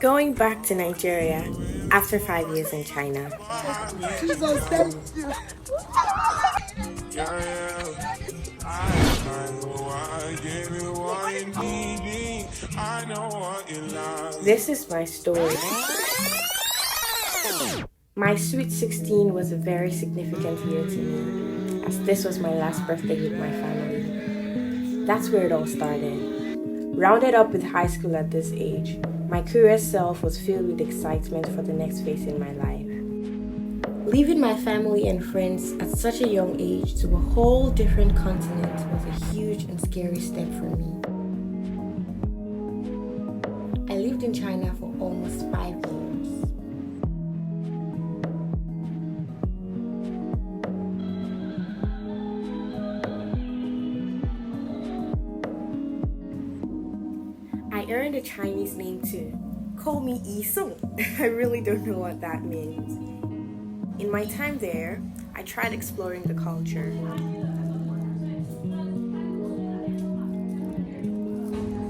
Going back to Nigeria after 5 years in China. Jesus, thank you. This is my story. My sweet 16 was a very significant year to me, as this was my last birthday with my family. That's where it all started. Rounded up with high school at this age, my curious self was filled with excitement for the next phase in my life. Leaving my family and friends at such a young age to a whole different continent was a huge and scary step for me. I lived in China for almost 5 years. I earned a Chinese name too. Call me Yi Sung. I really don't know what that means. In my time there, I tried exploring the culture.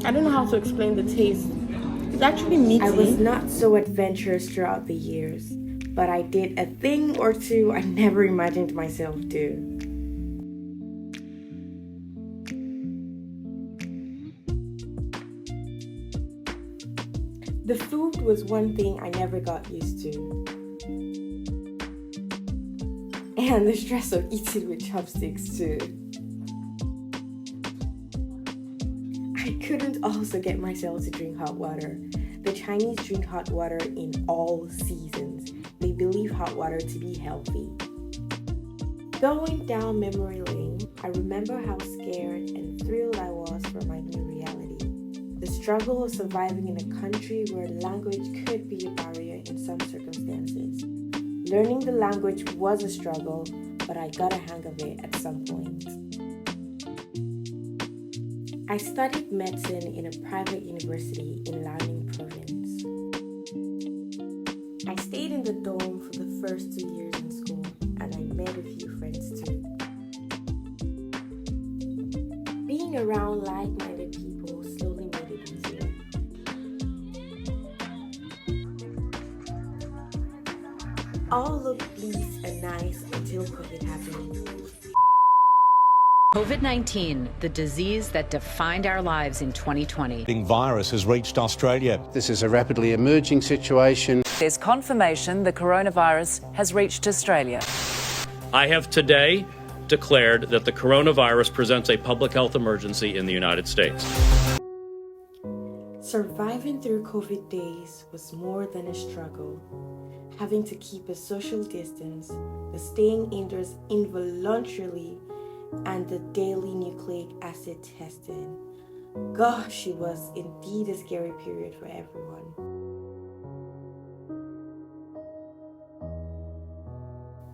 I don't know how to explain the taste. It's actually meaty. I was not so adventurous throughout the years, but I did a thing or two I never imagined myself do. The food was one thing I never got used to. And the stress of eating with chopsticks too. I couldn't also get myself to drink hot water. The Chinese drink hot water in all seasons. They believe hot water to be healthy. Going down memory lane, I remember how scared and thrilled I was for my new reality. The struggle of surviving in a country where language could be a barrier in some circumstances. Learning the language was a struggle, but I got a hang of it at some point. I studied medicine in a private university in Liaoning province. I stayed in the dorm for the first 2 years in school, and I met a few friends too. Being around like-minded people slowly made it easier. All looked bleak and nice until COVID happened. COVID-19, the disease that defined our lives in 2020. The virus has reached Australia. This is a rapidly emerging situation. There's confirmation the coronavirus has reached Australia. I have today declared that the coronavirus presents a public health emergency in the United States. Surviving through COVID days was more than a struggle. Having to keep a social distance, the staying indoors involuntarily, and the daily nucleic acid testing. Gosh, it was indeed a scary period for everyone.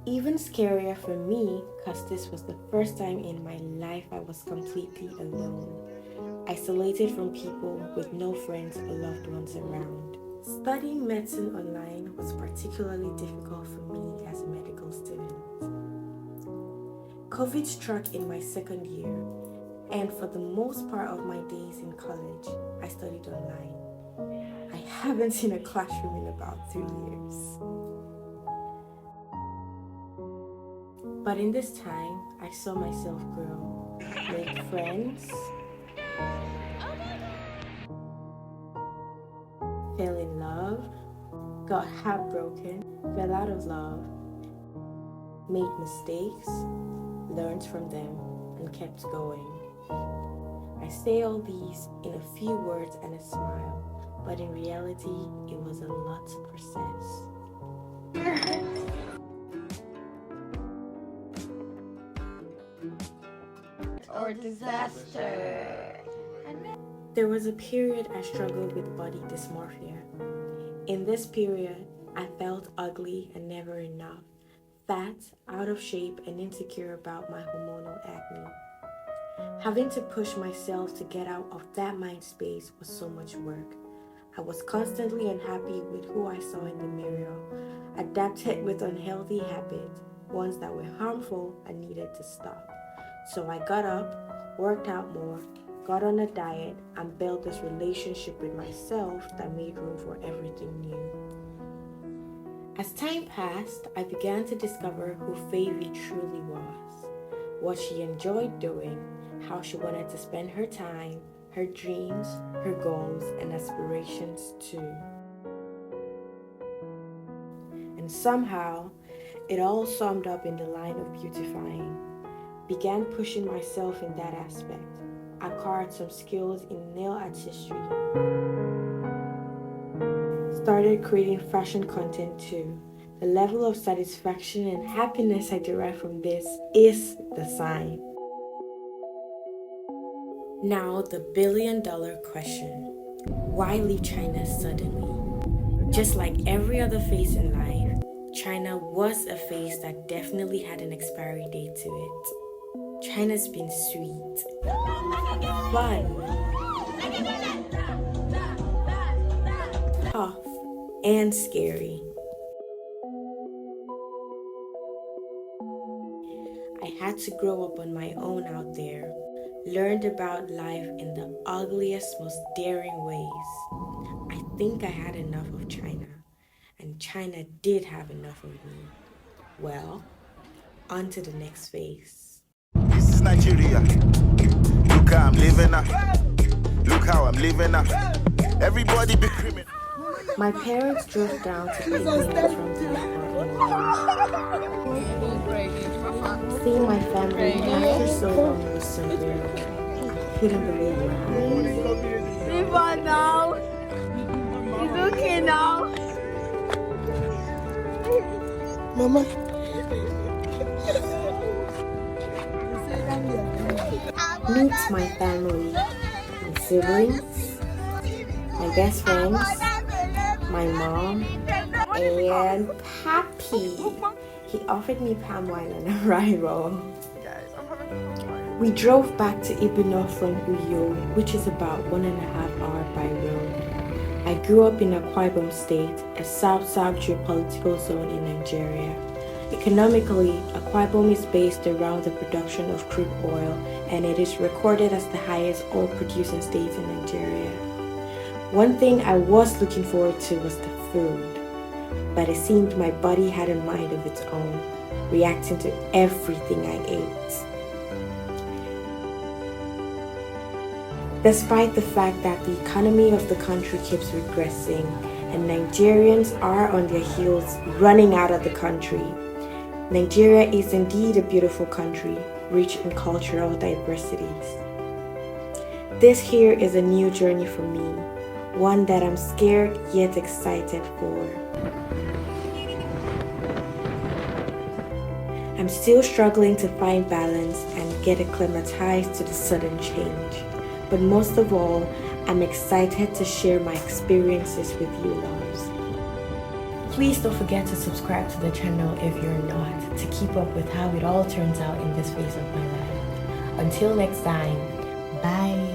Even scarier for me, because this was the first time in my life I was completely alone, isolated from people with no friends or loved ones around. Studying medicine online was particularly difficult for me as a medical student. COVID struck in my second year, and for the most part of my days in college, I studied online. I haven't seen a classroom in about 3 years. But in this time, I saw myself grow, make friends, fell in love, got heartbroken, fell out of love, made mistakes, learned from them, and kept going. I say all these in a few words and a smile, but in reality, it was a lot to process. Or disaster. There was a period I struggled with body dysmorphia. In this period, I felt ugly and never enough, fat, out of shape, and insecure about my hormonal acne. Having to push myself to get out of that mind space was so much work. I was constantly unhappy with who I saw in the mirror, adapted with unhealthy habits, ones that were harmful and needed to stop. So I got up, worked out more, got on a diet, and built this relationship with myself that made room for everything. As time passed, I began to discover who Favy truly was, what she enjoyed doing, how she wanted to spend her time, her dreams, her goals, and aspirations too. And somehow, it all summed up in the line of beautifying. Began pushing myself in that aspect. Acquired some skills in nail artistry. Started creating fashion content too. The level of satisfaction and happiness I derive from this is the sign. Now the billion-dollar question. Why leave China suddenly? Just like every other phase in life, China was a phase that definitely had an expiry date to it. China's been sweet, fun, tough, and scary. I had to grow up on my own out there, learned about life in the ugliest, most daring ways. I think I had enough of China, and China did have enough of me. Well, on to the next phase. This is Nigeria. Look how I'm living now. Look how I'm living now. Everybody be criminal. My parents drove down to pick me up from the apartment. Seeing my family after so long was surreal. I couldn't believe what happened. Viva now. He's okay now. Mama. Meet my family, my siblings, my best friends, my mom, and Papi. He offered me palm wine on arrival. We drove back to Ibadan from Uyo, which is about 1.5 hours by road. I grew up in Akwa Ibom State, a South-South geopolitical zone in Nigeria. Economically, Akwa Ibom is based around the production of crude oil, and it is recorded as the highest oil-producing state in Nigeria. One thing I was looking forward to was the food, but it seemed my body had a mind of its own, reacting to everything I ate. Despite the fact that the economy of the country keeps regressing and Nigerians are on their heels running out of the country, Nigeria is indeed a beautiful country, rich in cultural diversities. This here is a new journey for me, one that I'm scared yet excited for. I'm still struggling to find balance and get acclimatized to the sudden change. But most of all, I'm excited to share my experiences with you loves. Please don't forget to subscribe to the channel if you're not, to keep up with how it all turns out in this phase of my life. Until next time, bye.